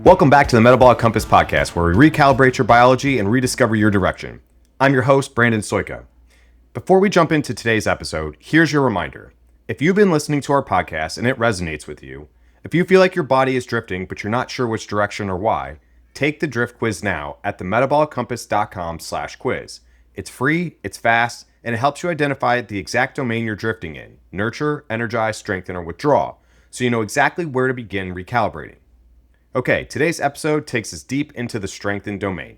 Welcome back to the Metabolic Compass podcast, where we recalibrate your biology and rediscover your direction. I'm your host, Brandon Soika. Before we jump into today's episode, here's your reminder. If you've been listening to our podcast and it resonates with you, if you feel like your body is drifting but you're not sure which direction or why, take the drift quiz now at themetabolic-compass.com/quiz. It's free, it's fast, and it helps you identify the exact domain you're drifting in: nurture, energize, strengthen, or withdraw, so you know exactly where to begin recalibrating. Okay, today's episode takes us deep into the strengthen domain.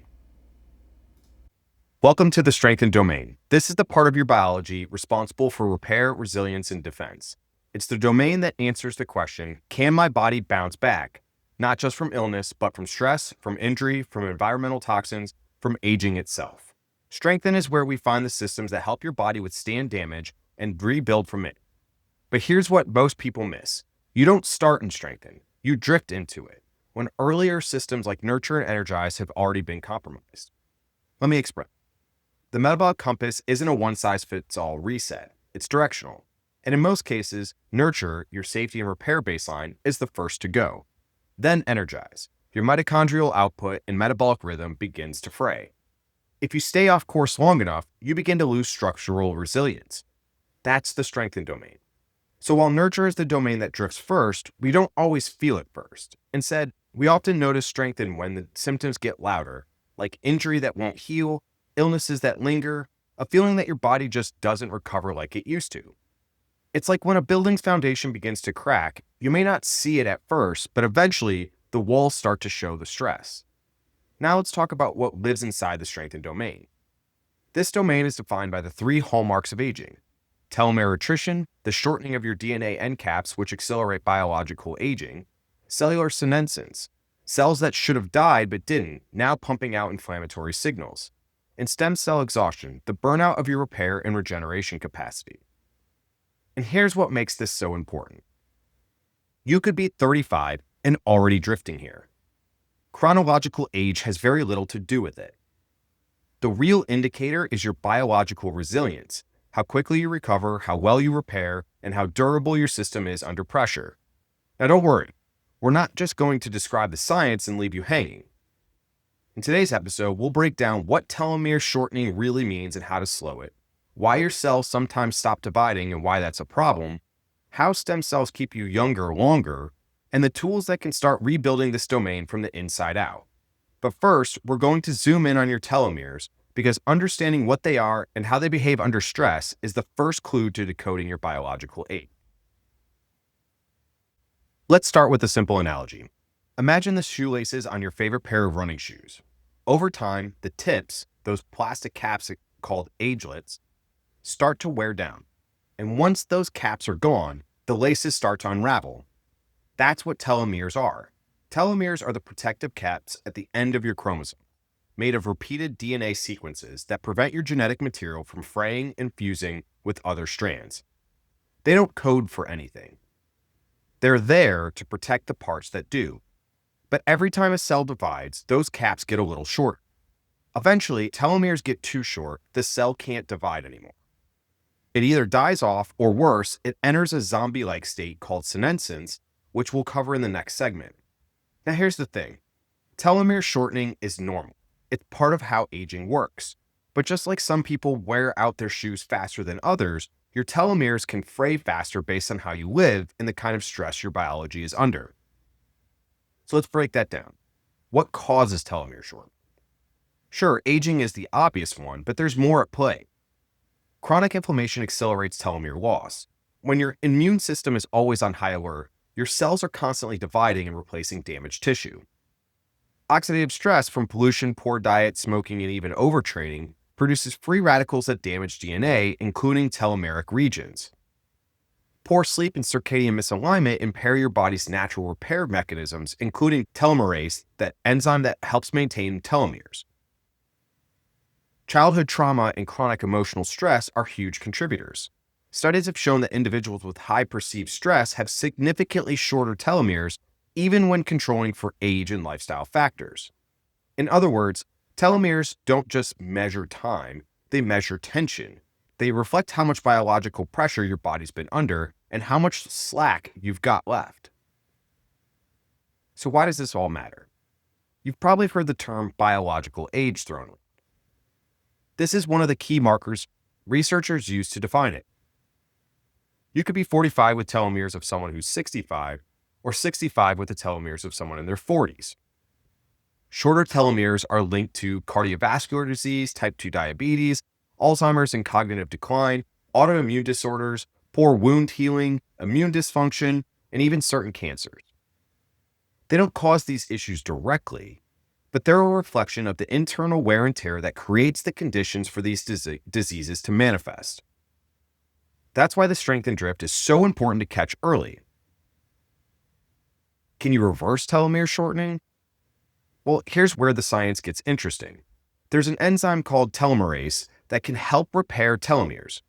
Welcome to the strengthen domain. This is the part of your biology responsible for repair, resilience, and defense. It's the domain that answers the question, can my body bounce back? Not just from illness, but from stress, from injury, from environmental toxins, from aging itself. Strengthen is where we find the systems that help your body withstand damage and rebuild from it. But here's what most people miss. You don't start in strengthen, you drift into it, when earlier systems like nurture and energize have already been compromised. Let me explain. The metabolic compass isn't a one-size-fits-all reset. It's directional. And in most cases, nurture, your safety and repair baseline, is the first to go. Then energize. Your mitochondrial output and metabolic rhythm begins to fray. If you stay off course long enough, you begin to lose structural resilience. That's the strengthen domain. So while nurture is the domain that drifts first, we don't always feel it first. Instead, we often notice strengthen when the symptoms get louder, like injury that won't heal, illnesses that linger, a feeling that your body just doesn't recover like it used to. It's like when a building's foundation begins to crack, you may not see it at first, but eventually the walls start to show the stress. Now let's talk about what lives inside the strengthen domain. This domain is defined by the 3 hallmarks of aging: telomere attrition, the shortening of your DNA end caps which accelerate biological aging; cellular senescence, cells that should have died but didn't, now pumping out inflammatory signals; and stem cell exhaustion, the burnout of your repair and regeneration capacity. And here's what makes this so important. You could be 35 and already drifting here. Chronological age has very little to do with it. The real indicator is your biological resilience, how quickly you recover, how well you repair, and how durable your system is under pressure. Now don't worry, we're not just going to describe the science and leave you hanging. In today's episode, we'll break down what telomere shortening really means and how to slow it, why your cells sometimes stop dividing and why that's a problem, how stem cells keep you younger longer, and the tools that can start rebuilding this domain from the inside out. But first, we're going to zoom in on your telomeres, because understanding what they are and how they behave under stress is the first clue to decoding your biological age. Let's start with a simple analogy. Imagine the shoelaces on your favorite pair of running shoes. Over time, the tips, those plastic caps called agelets, start to wear down. And once those caps are gone, the laces start to unravel. That's what telomeres are. Telomeres are the protective caps at the end of your chromosome, made of repeated DNA sequences that prevent your genetic material from fraying and fusing with other strands. They don't code for anything. They're there to protect the parts that do. But every time a cell divides, those caps get a little shorter. Eventually, telomeres get too short, the cell can't divide anymore. It either dies off, or worse, it enters a zombie-like state called senescence, which we'll cover in the next segment. Now here's the thing. Telomere shortening is normal. It's part of how aging works. But just like some people wear out their shoes faster than others, your telomeres can fray faster based on how you live and the kind of stress your biology is under. So let's break that down. What causes telomere shortening? Sure, aging is the obvious one, but there's more at play. Chronic inflammation accelerates telomere loss. When your immune system is always on high alert, your cells are constantly dividing and replacing damaged tissue. Oxidative stress from pollution, poor diet, smoking, and even overtraining produces free radicals that damage DNA, including telomeric regions. Poor sleep and circadian misalignment impair your body's natural repair mechanisms, including telomerase, that enzyme that helps maintain telomeres. Childhood trauma and chronic emotional stress are huge contributors. Studies have shown that individuals with high perceived stress have significantly shorter telomeres, even when controlling for age and lifestyle factors. In other words, telomeres don't just measure time, they measure tension. They reflect how much biological pressure your body's been under and how much slack you've got left. So why does this all matter? You've probably heard the term biological age thrown around. This is one of the key markers researchers use to define it. You could be 45 with telomeres of someone who's 65, or 65 with the telomeres of someone in their 40s. Shorter telomeres are linked to cardiovascular disease, type 2 diabetes, Alzheimer's and cognitive decline, autoimmune disorders, poor wound healing, immune dysfunction, and even certain cancers. They don't cause these issues directly, but they're a reflection of the internal wear and tear that creates the conditions for these diseases to manifest. That's why the strength and drift is so important to catch early. Can you reverse telomere shortening? Well, here's where the science gets interesting. There's an enzyme called telomerase that can help repair telomeres.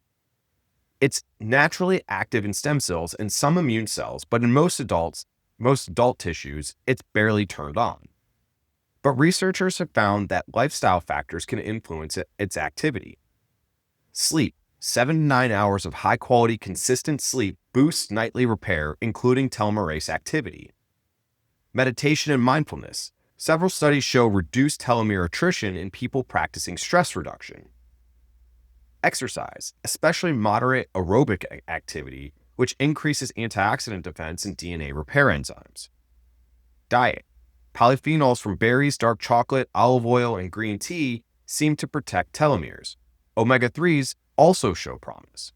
It's naturally active in stem cells and some immune cells, but in most adult tissues, it's barely turned on. But researchers have found that lifestyle factors can influence its activity. Sleep, 7 to 9 hours of high-quality, consistent sleep boosts nightly repair, including telomerase activity. Meditation and mindfulness. Several studies show reduced telomere attrition in people practicing stress reduction. Exercise, especially moderate aerobic activity, which increases antioxidant defense and DNA repair enzymes. Diet. Polyphenols from berries, dark chocolate, olive oil, and green tea seem to protect telomeres. Omega-3s also show promise.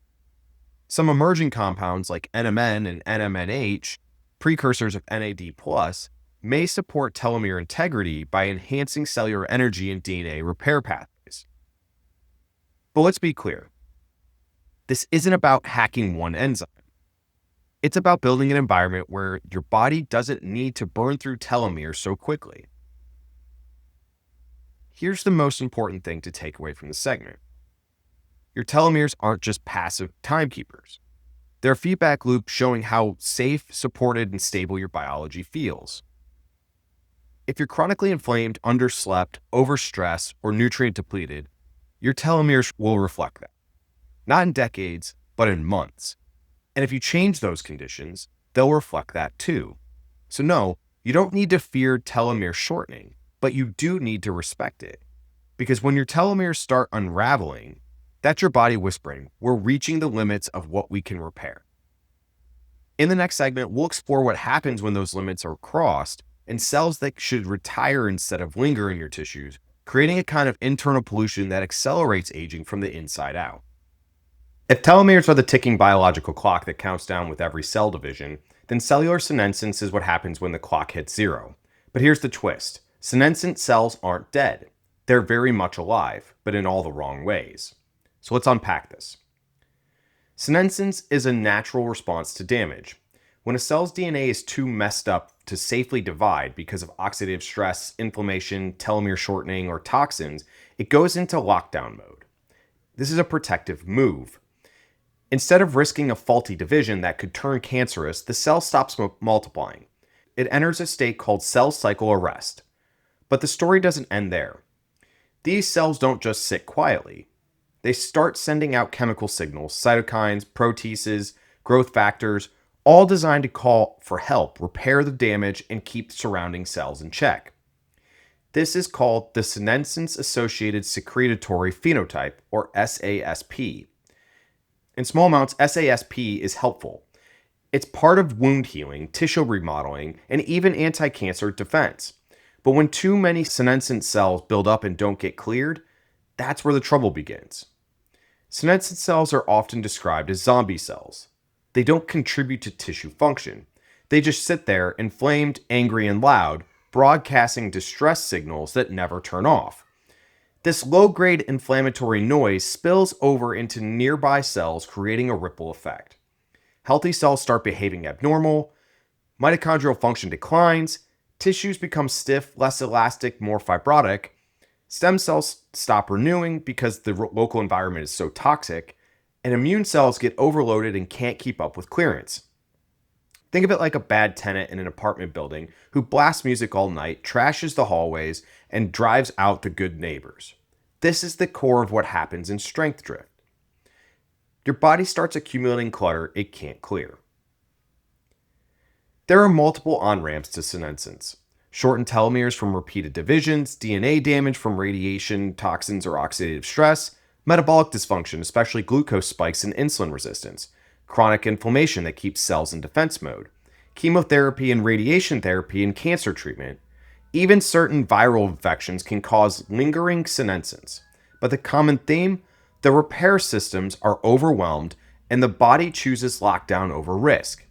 Some emerging compounds like NMN and NMNH, precursors of NAD+, may support telomere integrity by enhancing cellular energy and DNA repair pathways. But let's be clear. This isn't about hacking one enzyme. It's about building an environment where your body doesn't need to burn through telomeres so quickly. Here's the most important thing to take away from the segment. Your telomeres aren't just passive timekeepers. They're a feedback loop showing how safe, supported, and stable your biology feels. If you're chronically inflamed, underslept, overstressed, or nutrient depleted, your telomeres will reflect that. Not in decades, but in months. And if you change those conditions, they'll reflect that too. So no, you don't need to fear telomere shortening, but you do need to respect it. Because when your telomeres start unraveling, that's your body whispering, we're reaching the limits of what we can repair. In the next segment, we'll explore what happens when those limits are crossed and cells that should retire instead of linger in your tissues, creating a kind of internal pollution that accelerates aging from the inside out. If telomeres are the ticking biological clock that counts down with every cell division, then cellular senescence is what happens when the clock hits zero. But here's the twist. Senescent cells aren't dead. They're very much alive, but in all the wrong ways. So let's unpack this. Senescence is a natural response to damage. When a cell's DNA is too messed up to safely divide because of oxidative stress, inflammation, telomere shortening, or toxins, it goes into lockdown mode. This is a protective move. Instead of risking a faulty division that could turn cancerous, the cell stops multiplying. It enters a state called cell cycle arrest. But the story doesn't end there. These cells don't just sit quietly. They start sending out chemical signals, cytokines, proteases, growth factors, all designed to call for help, repair the damage, and keep surrounding cells in check. This is called the senescence-associated secretory phenotype, or SASP. In small amounts, SASP is helpful. It's part of wound healing, tissue remodeling, and even anti-cancer defense. But when too many senescent cells build up and don't get cleared, that's where the trouble begins. Senescent cells are often described as zombie cells. They don't contribute to tissue function. They just sit there, inflamed, angry, and loud, broadcasting distress signals that never turn off. This low-grade inflammatory noise spills over into nearby cells, creating a ripple effect. Healthy cells start behaving abnormal, mitochondrial function declines, tissues become stiff, less elastic, more fibrotic, stem cells stop renewing because the local environment is so toxic, and immune cells get overloaded and can't keep up with clearance. Think of it like a bad tenant in an apartment building who blasts music all night, trashes the hallways, and drives out the good neighbors. This is the core of what happens in strength drift. Your body starts accumulating clutter it can't clear. There are multiple on-ramps to senescence. shortened telomeres from repeated divisions, DNA damage from radiation, toxins, or oxidative stress, metabolic dysfunction, especially glucose spikes and insulin resistance, chronic inflammation that keeps cells in defense mode, chemotherapy and radiation therapy and cancer treatment. Even certain viral infections can cause lingering senescence. But the common theme? The repair systems are overwhelmed and the body chooses lockdown over risk.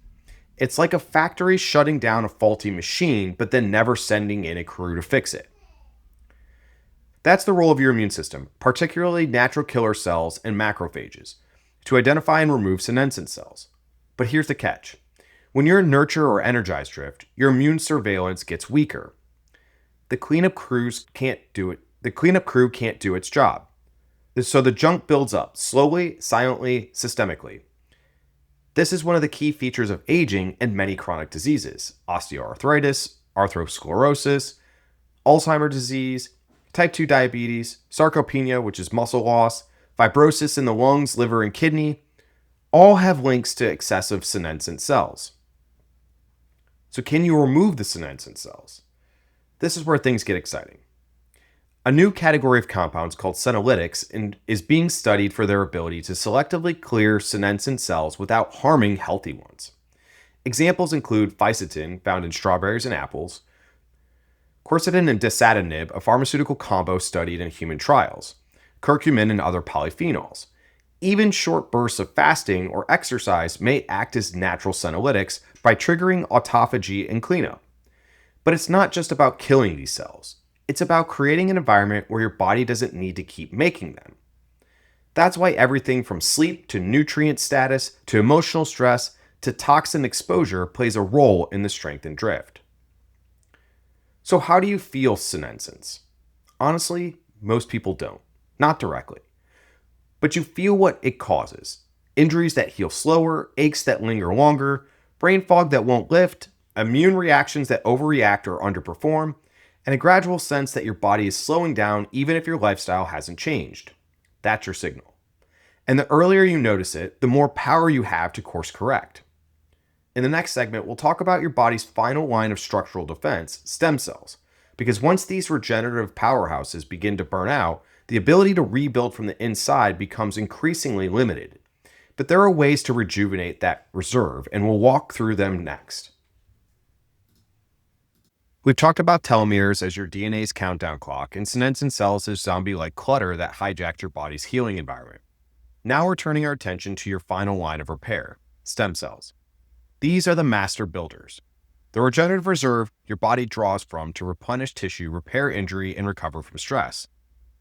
It's like a factory shutting down a faulty machine, but then never sending in a crew to fix it. That's the role of your immune system, particularly natural killer cells and macrophages, to identify and remove senescent cells. But here's the catch. When you're in nurture or energize drift, your immune surveillance gets weaker. The cleanup crew can't do its job. So the junk builds up, slowly, silently, systemically. This is one of the key features of aging and many chronic diseases: osteoarthritis, atherosclerosis, Alzheimer's disease, type 2 diabetes, sarcopenia, which is muscle loss, fibrosis in the lungs, liver, and kidney, all have links to excessive senescent cells. So can you remove the senescent cells? This is where things get exciting. A new category of compounds called senolytics is being studied for their ability to selectively clear senescent cells without harming healthy ones. Examples include fisetin, found in strawberries and apples, quercetin and dasatinib, a pharmaceutical combo studied in human trials, curcumin and other polyphenols. Even short bursts of fasting or exercise may act as natural senolytics by triggering autophagy and cleanup. But it's not just about killing these cells. It's about creating an environment where your body doesn't need to keep making them. That's why everything from sleep to nutrient status to emotional stress to toxin exposure plays a role in the strength and drift. So how do you feel senescence? Honestly, most people don't. Not directly. But you feel what it causes. Injuries that heal slower, aches that linger longer, brain fog that won't lift, immune reactions that overreact or underperform, and a gradual sense that your body is slowing down even if your lifestyle hasn't changed. That's your signal. And the earlier you notice it, the more power you have to course correct. In the next segment, we'll talk about your body's final line of structural defense, stem cells, because once these regenerative powerhouses begin to burn out, the ability to rebuild from the inside becomes increasingly limited. But there are ways to rejuvenate that reserve, and we'll walk through them next. We've talked about telomeres as your DNA's countdown clock and senescent cells as zombie-like clutter that hijacked your body's healing environment. Now we're turning our attention to your final line of repair, stem cells. These are the master builders. The regenerative reserve your body draws from to replenish tissue, repair injury, and recover from stress.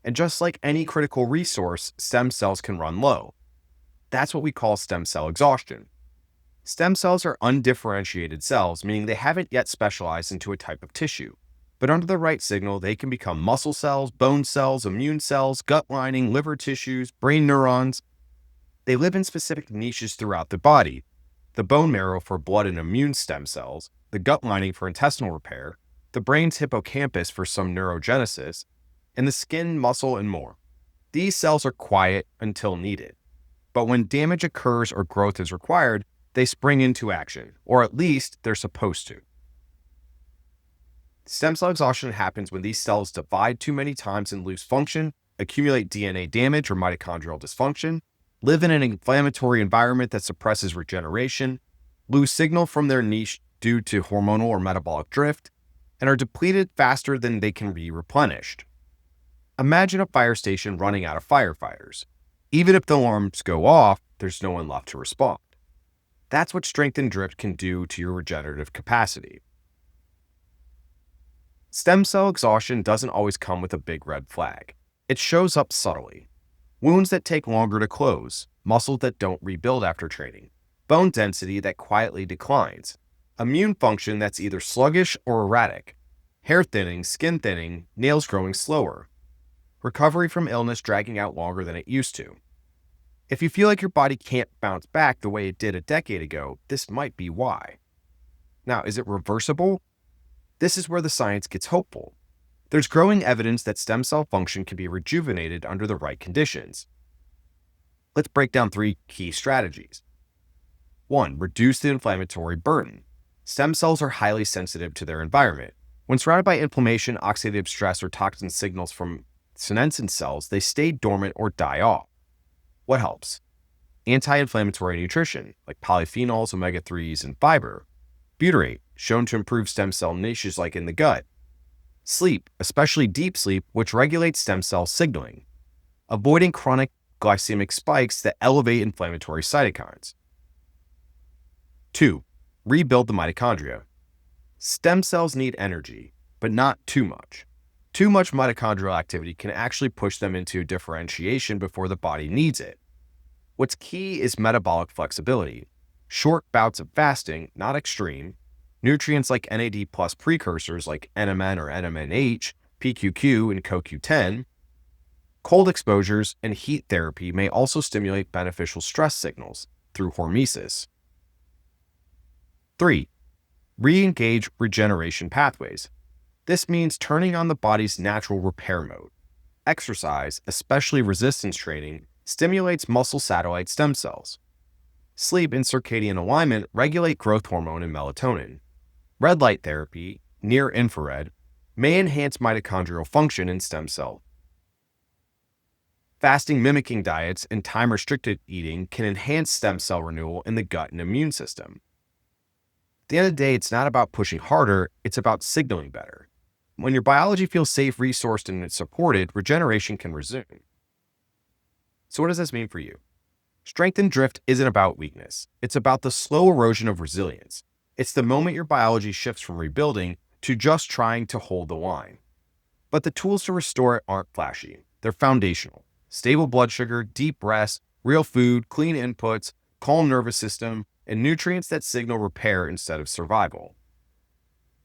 And just like any critical resource, stem cells can run low. That's what we call stem cell exhaustion. Stem cells are undifferentiated cells, meaning they haven't yet specialized into a type of tissue. But under the right signal, they can become muscle cells, bone cells, immune cells, gut lining, liver tissues, brain neurons. They live in specific niches throughout the body: the bone marrow for blood and immune stem cells, the gut lining for intestinal repair, the brain's hippocampus for some neurogenesis, and the skin, muscle, and more. These cells are quiet until needed. But when damage occurs or growth is required, they spring into action, or at least they're supposed to. Stem cell exhaustion happens when these cells divide too many times and lose function, accumulate DNA damage or mitochondrial dysfunction, live in an inflammatory environment that suppresses regeneration, lose signal from their niche due to hormonal or metabolic drift, and are depleted faster than they can be replenished. Imagine a fire station running out of firefighters. Even if the alarms go off, there's no one left to respond. That's what strength and drift can do to your regenerative capacity. Stem cell exhaustion doesn't always come with a big red flag. It shows up subtly. Wounds that take longer to close, muscles that don't rebuild after training, bone density that quietly declines, immune function that's either sluggish or erratic, hair thinning, skin thinning, nails growing slower, recovery from illness dragging out longer than it used to. If you feel like your body can't bounce back the way it did a decade ago, this might be why. Now, is it reversible? This is where the science gets hopeful. There's growing evidence that stem cell function can be rejuvenated under the right conditions. Let's break down 3 key strategies. 1. Reduce the inflammatory burden. Stem cells are highly sensitive to their environment. When surrounded by inflammation, oxidative stress, or toxin signals from senescent cells, they stay dormant or die off. What helps? Anti-inflammatory nutrition, like polyphenols, omega-3s, and fiber. Butyrate, shown to improve stem cell niches like in the gut. Sleep, especially deep sleep, which regulates stem cell signaling. Avoiding chronic glycemic spikes that elevate inflammatory cytokines. 2. Rebuild the mitochondria. Stem cells need energy, but not too much. Too much mitochondrial activity can actually push them into differentiation before the body needs it. What's key is metabolic flexibility. Short bouts of fasting, not extreme. Nutrients like NAD plus precursors like NMN or NMNH, PQQ, and CoQ10. Cold exposures and heat therapy may also stimulate beneficial stress signals through hormesis. 3. Re-engage regeneration pathways. This means turning on the body's natural repair mode. Exercise, especially resistance training, stimulates muscle satellite stem cells. Sleep and circadian alignment regulate growth hormone and melatonin. Red light therapy, near infrared, may enhance mitochondrial function in stem cell. Fasting mimicking diets and time-restricted eating can enhance stem cell renewal in the gut and immune system. At the end of the day, it's not about pushing harder, it's about signaling better. When your biology feels safe, resourced, and it's supported, regeneration can resume. So what does this mean for you? Strength and drift isn't about weakness. It's about the slow erosion of resilience. It's the moment your biology shifts from rebuilding to just trying to hold the line. But the tools to restore it aren't flashy. They're foundational. Stable blood sugar, deep rest, real food, clean inputs, calm nervous system, and nutrients that signal repair instead of survival.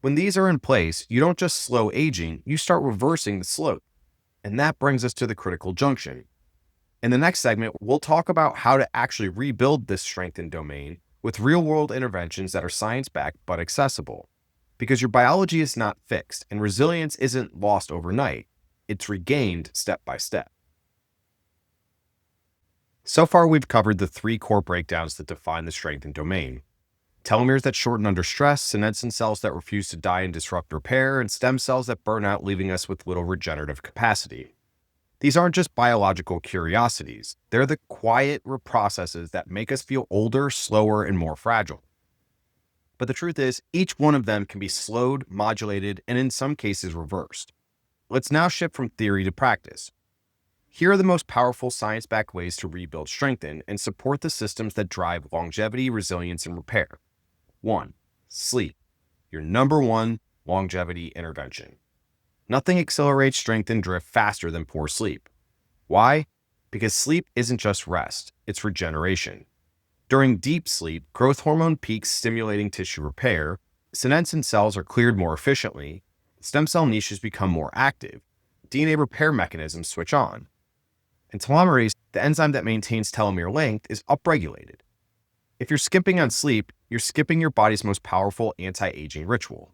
When these are in place, you don't just slow aging, you start reversing the slope. And that brings us to the critical junction. In the next segment, we'll talk about how to actually rebuild this strengthened domain with real-world interventions that are science-backed but accessible. Because your biology is not fixed, and resilience isn't lost overnight. It's regained step by step. So far, we've covered the 3 core breakdowns that define the strengthened domain. Telomeres that shorten under stress, senescent cells that refuse to die and disrupt repair, and stem cells that burn out, leaving us with little regenerative capacity. These aren't just biological curiosities. They're the quiet processes that make us feel older, slower, and more fragile. But the truth is, each one of them can be slowed, modulated, and in some cases reversed. Let's now shift from theory to practice. Here are the most powerful science-backed ways to rebuild, strengthen, and support the systems that drive longevity, resilience, and repair. 1. Sleep, your number one longevity intervention. Nothing accelerates strength and drift faster than poor sleep. Why? Because sleep isn't just rest, it's regeneration. During deep sleep, growth hormone peaks stimulating tissue repair, senescent cells are cleared more efficiently, stem cell niches become more active, DNA repair mechanisms switch on. And telomerase, the enzyme that maintains telomere length, is upregulated. If you're skimping on sleep, you're skipping your body's most powerful anti-aging ritual.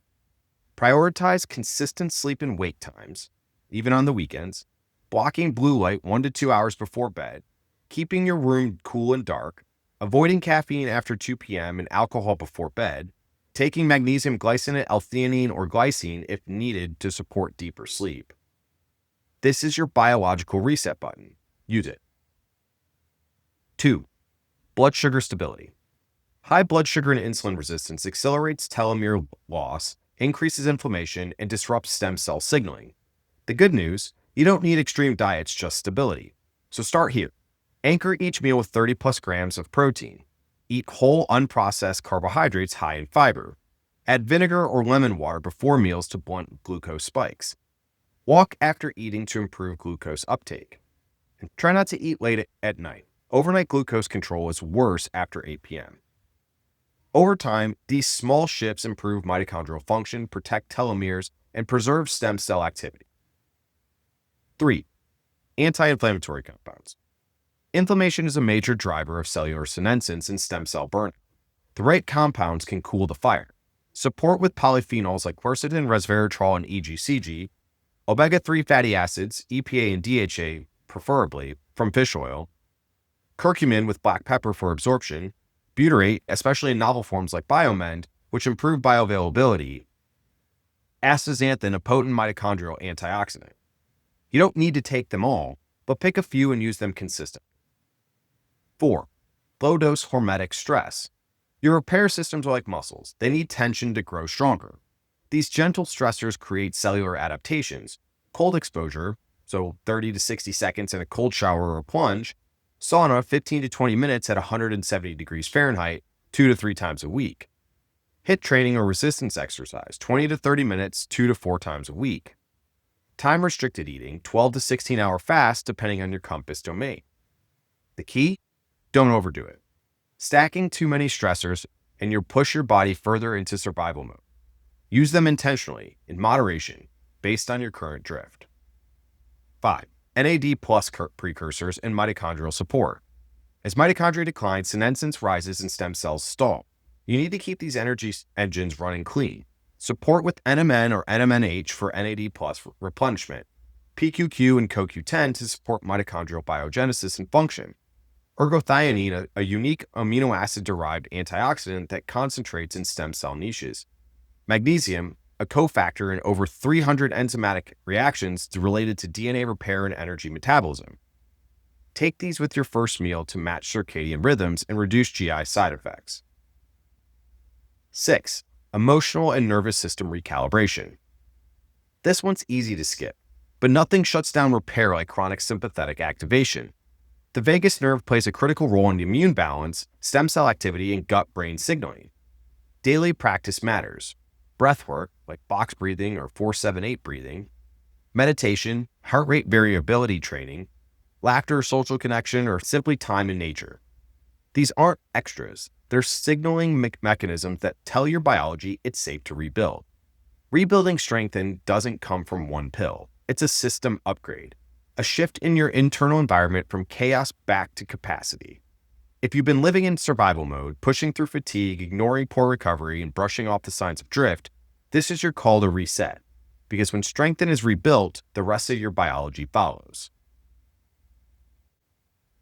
Prioritize consistent sleep and wake times, even on the weekends, blocking blue light 1 to 2 hours before bed, keeping your room cool and dark, avoiding caffeine after 2 p.m. and alcohol before bed, taking magnesium glycinate, L-theanine, or glycine if needed to support deeper sleep. This is your biological reset button. Use it. 2. Blood sugar stability. High blood sugar and insulin resistance accelerates telomere loss, increases inflammation, and disrupts stem cell signaling. The good news, you don't need extreme diets, just stability. So start here. Anchor each meal with 30 plus grams of protein. Eat whole, unprocessed carbohydrates high in fiber. Add vinegar or lemon water before meals to blunt glucose spikes. Walk after eating to improve glucose uptake. And try not to eat late at night. Overnight glucose control is worse after 8 p.m. Over time, these small shifts improve mitochondrial function, protect telomeres, and preserve stem cell activity. 3. Anti-inflammatory compounds. Inflammation is a major driver of cellular senescence and stem cell burnout. The right compounds can cool the fire. Support with polyphenols like quercetin, resveratrol, and EGCG, omega-3 fatty acids, EPA and DHA preferably, from fish oil, curcumin with black pepper for absorption, butyrate, especially in novel forms like Biomend, which improve bioavailability, astaxanthin, a potent mitochondrial antioxidant. You don't need to take them all, but pick a few and use them consistently. 4. Low-dose hormetic stress. Your repair systems are like muscles. They need tension to grow stronger. These gentle stressors create cellular adaptations. Cold exposure, so 30 to 60 seconds in a cold shower or plunge. Sauna, 15 to 20 minutes at 170 degrees Fahrenheit, 2 to 3 times a week. HIIT training or resistance exercise, 20 to 30 minutes, 2 to 4 times a week. Time-restricted eating, 12 to 16-hour fast, depending on your compass domain. The key? Don't overdo it. Stacking too many stressors and you'll push your body further into survival mode. Use them intentionally, in moderation, based on your current drift. 5. NAD plus precursors and mitochondrial support. As mitochondria decline, senescence rises and stem cells stall. You need to keep these energy engines running clean. Support with NMN or NMNH for NAD plus replenishment, PQQ and CoQ10 to support mitochondrial biogenesis and function, ergothioneine, a unique amino acid-derived antioxidant that concentrates in stem cell niches, magnesium, a cofactor in over 300 enzymatic reactions related to DNA repair and energy metabolism. Take these with your first meal to match circadian rhythms and reduce GI side effects. 6. Emotional and nervous system recalibration. This one's easy to skip, but nothing shuts down repair like chronic sympathetic activation. The vagus nerve plays a critical role in the immune balance, stem cell activity, and gut-brain signaling. Daily practice matters. Breath work, like box breathing or 4-7-8 breathing, meditation, heart rate variability training, laughter, social connection, or simply time in nature. These aren't extras. They're signaling mechanisms that tell your biology it's safe to rebuild. Rebuilding strength doesn't come from one pill. It's a system upgrade, a shift in your internal environment from chaos back to capacity. If you've been living in survival mode, pushing through fatigue, ignoring poor recovery, and brushing off the signs of drift, this is your call to reset. Because when strength is rebuilt, the rest of your biology follows.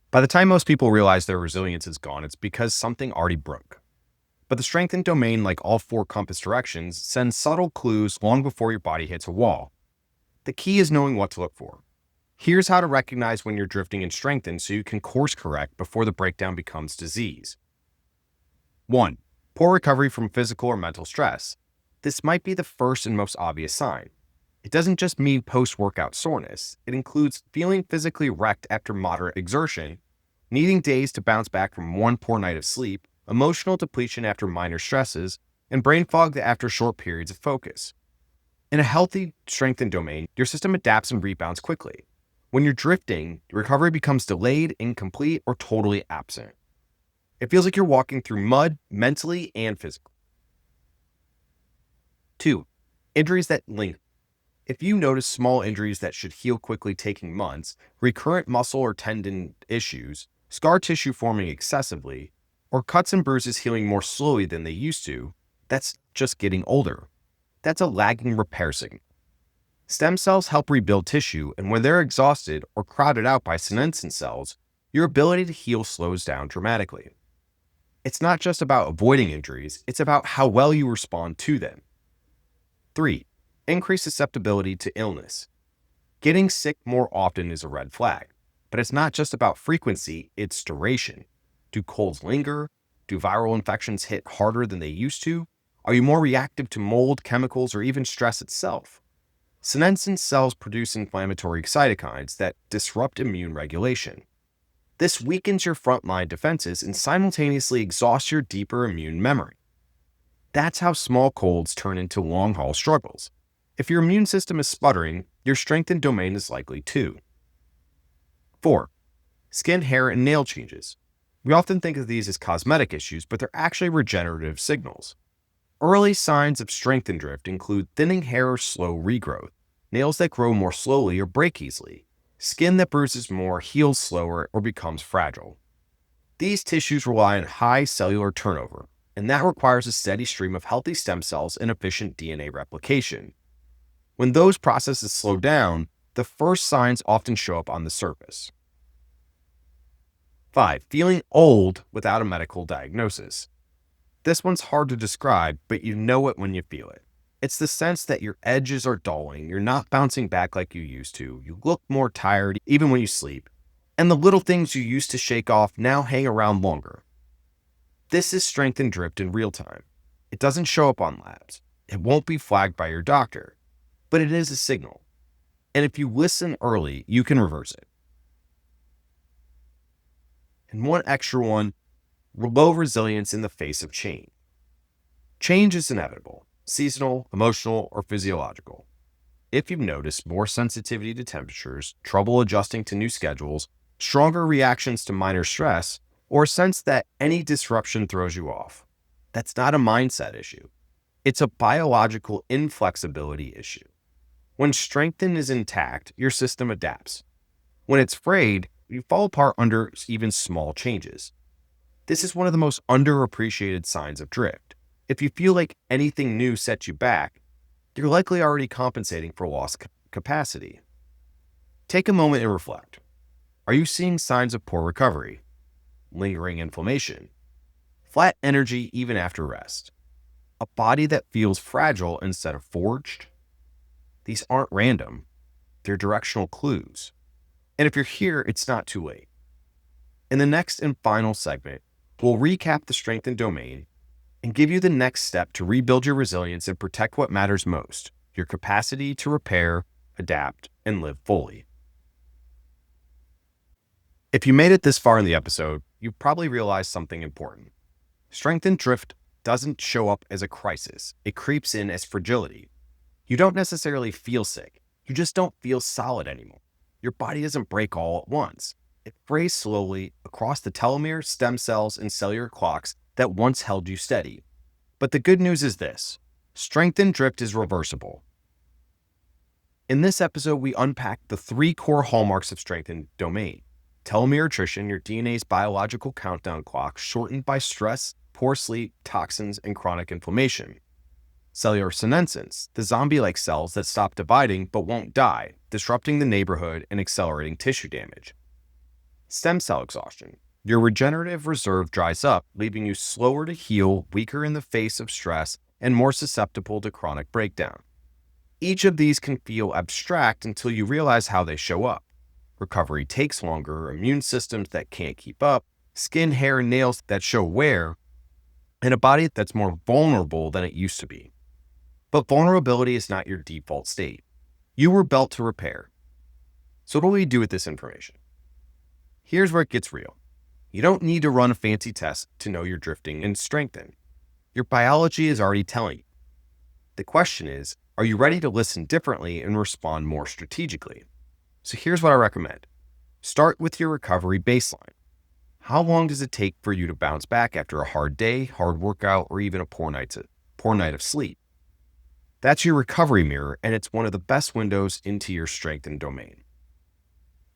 By the time most people realize their resilience is gone, it's because something already broke. But the strengthened domain, like all 4 compass directions, sends subtle clues long before your body hits a wall. The key is knowing what to look for. Here's how to recognize when you're drifting and strengthened so you can course correct before the breakdown becomes disease. 1. Poor recovery from physical or mental stress. This might be the first and most obvious sign. It doesn't just mean post-workout soreness. It includes feeling physically wrecked after moderate exertion, needing days to bounce back from one poor night of sleep, emotional depletion after minor stresses, and brain fog after short periods of focus. In a healthy, strengthened domain, your system adapts and rebounds quickly. When you're drifting, recovery becomes delayed, incomplete, or totally absent. It feels like you're walking through mud, mentally and physically. 2. Injuries that linger. If you notice small injuries that should heal quickly taking months, recurrent muscle or tendon issues, scar tissue forming excessively, or cuts and bruises healing more slowly than they used to, that's just getting older. That's a lagging repair signal. Stem cells help rebuild tissue, and when they're exhausted or crowded out by senescent cells, your ability to heal slows down dramatically. It's not just about avoiding injuries, it's about how well you respond to them. 3. Increased susceptibility to illness. Getting sick more often is a red flag, but it's not just about frequency, it's duration. Do colds linger? Do viral infections hit harder than they used to? Are you more reactive to mold, chemicals, or even stress itself? Senescent cells produce inflammatory cytokines that disrupt immune regulation. This weakens your frontline defenses and simultaneously exhausts your deeper immune memory. That's how small colds turn into long-haul struggles. If your immune system is sputtering, your strengthened domain is likely too. 4. Skin, hair, and nail changes. We often think of these as cosmetic issues, but they're actually regenerative signals. Early signs of strengthened drift include thinning hair or slow regrowth, nails that grow more slowly or break easily, skin that bruises more, heals slower, or becomes fragile. These tissues rely on high cellular turnover, and that requires a steady stream of healthy stem cells and efficient DNA replication. When those processes slow down, the first signs often show up on the surface. 5. Feeling old without a medical diagnosis. This one's hard to describe, but you know it when you feel it. It's the sense that your edges are dulling, you're not bouncing back like you used to, you look more tired even when you sleep, and the little things you used to shake off now hang around longer. This is strength and drift in real time. It doesn't show up on labs. It won't be flagged by your doctor, but it is a signal. And if you listen early, you can reverse it. And one extra one, low resilience in the face of change. Change is inevitable, seasonal, emotional, or physiological. If you've noticed more sensitivity to temperatures, trouble adjusting to new schedules, stronger reactions to minor stress, or a sense that any disruption throws you off, that's not a mindset issue. It's a biological inflexibility issue. When strength is intact, your system adapts. When it's frayed, you fall apart under even small changes. This is one of the most underappreciated signs of drift. If you feel like anything new sets you back, you're likely already compensating for lost capacity. Take a moment and reflect. Are you seeing signs of poor recovery, lingering inflammation, flat energy even after rest, a body that feels fragile instead of forged? These aren't random. They're directional clues. And if you're here, it's not too late. In the next and final segment, we'll recap the strengthened domain and give you the next step to rebuild your resilience and protect what matters most, your capacity to repair, adapt, and live fully. If you made it this far in the episode, you've probably realized something important. Strength and drift doesn't show up as a crisis. It creeps in as fragility. You don't necessarily feel sick. You just don't feel solid anymore. Your body doesn't break all at once. It frays slowly across the telomeres, stem cells, and cellular clocks that once held you steady. But the good news is this: strength and drift is reversible. In this episode, we unpack the 3 core hallmarks of strengthened domain. Telomere attrition, your DNA's biological countdown clock, shortened by stress, poor sleep, toxins, and chronic inflammation. Cellular senescence, the zombie-like cells that stop dividing but won't die, disrupting the neighborhood and accelerating tissue damage. Stem cell exhaustion, your regenerative reserve dries up, leaving you slower to heal, weaker in the face of stress, and more susceptible to chronic breakdown. Each of these can feel abstract until you realize how they show up. Recovery takes longer, immune systems that can't keep up, skin, hair, and nails that show wear, and a body that's more vulnerable than it used to be. But vulnerability is not your default state. You were built to repair. So what do we do with this information? Here's where it gets real. You don't need to run a fancy test to know you're drifting and strengthen. Your biology is already telling you. The question is, are you ready to listen differently and respond more strategically? So here's what I recommend. Start with your recovery baseline. How long does it take for you to bounce back after a hard day, hard workout, or even a poor night of sleep? That's your recovery mirror, and it's one of the best windows into your strengthened domain.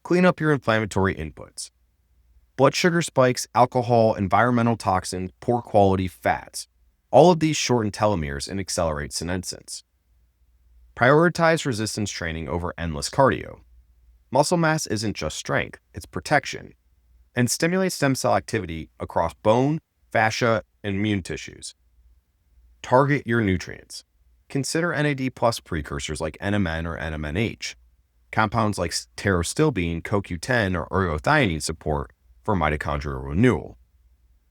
Clean up your inflammatory inputs. Blood sugar spikes, alcohol, environmental toxins, poor quality fats. All of these shorten telomeres and accelerate senescence. Prioritize resistance training over endless cardio. Muscle mass isn't just strength, it's protection. And stimulate stem cell activity across bone, fascia, and immune tissues. Target your nutrients. Consider NAD+ precursors like NMN or NMNH. Compounds like pterostilbene, CoQ10, or ergothioneine support for mitochondrial renewal.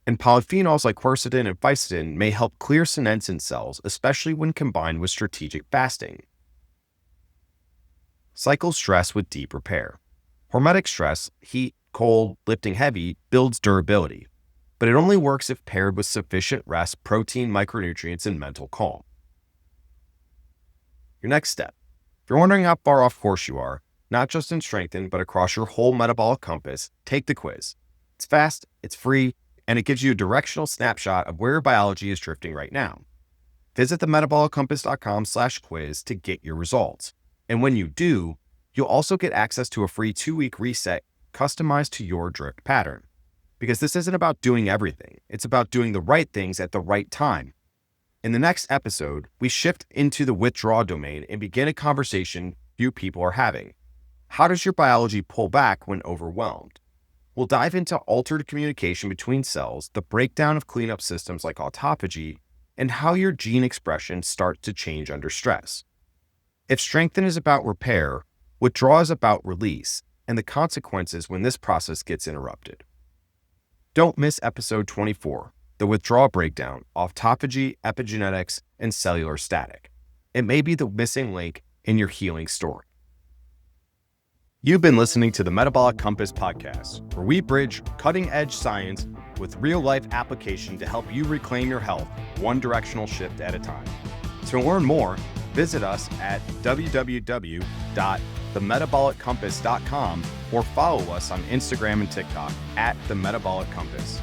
And polyphenols like quercetin and fisetin may help clear senescent cells, especially when combined with strategic fasting. Cycle stress with deep repair. Hormetic stress, heat, cold, lifting heavy, builds durability, but it only works if paired with sufficient rest, protein, micronutrients, and mental calm. Your next step. If you're wondering how far off course you are, not just in strengthen, but across your whole metabolic compass, take the quiz. It's fast, it's free, and it gives you a directional snapshot of where your biology is drifting right now. Visit themetaboliccompass.com/quiz to get your results. And when you do, you'll also get access to a free 2-week reset customized to your drift pattern. Because this isn't about doing everything. It's about doing the right things at the right time. In the next episode, we shift into the withdrawal domain and begin a conversation few people are having. How does your biology pull back when overwhelmed? We'll dive into altered communication between cells, the breakdown of cleanup systems like autophagy, and how your gene expression starts to change under stress. If strengthen is about repair, withdrawal is about release, and the consequences when this process gets interrupted. Don't miss episode 24, the withdrawal breakdown, autophagy, epigenetics, and cellular static. It may be the missing link in your healing story. You've been listening to the Metabolic Compass podcast, where we bridge cutting-edge science with real-life application to help you reclaim your health one directional shift at a time. To learn more, visit us at www.themetaboliccompass.com or follow us on Instagram and TikTok at The Metabolic Compass.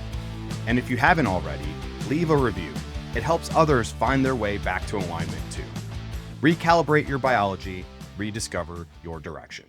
And if you haven't already, leave a review. It helps others find their way back to alignment too. Recalibrate your biology, rediscover your direction.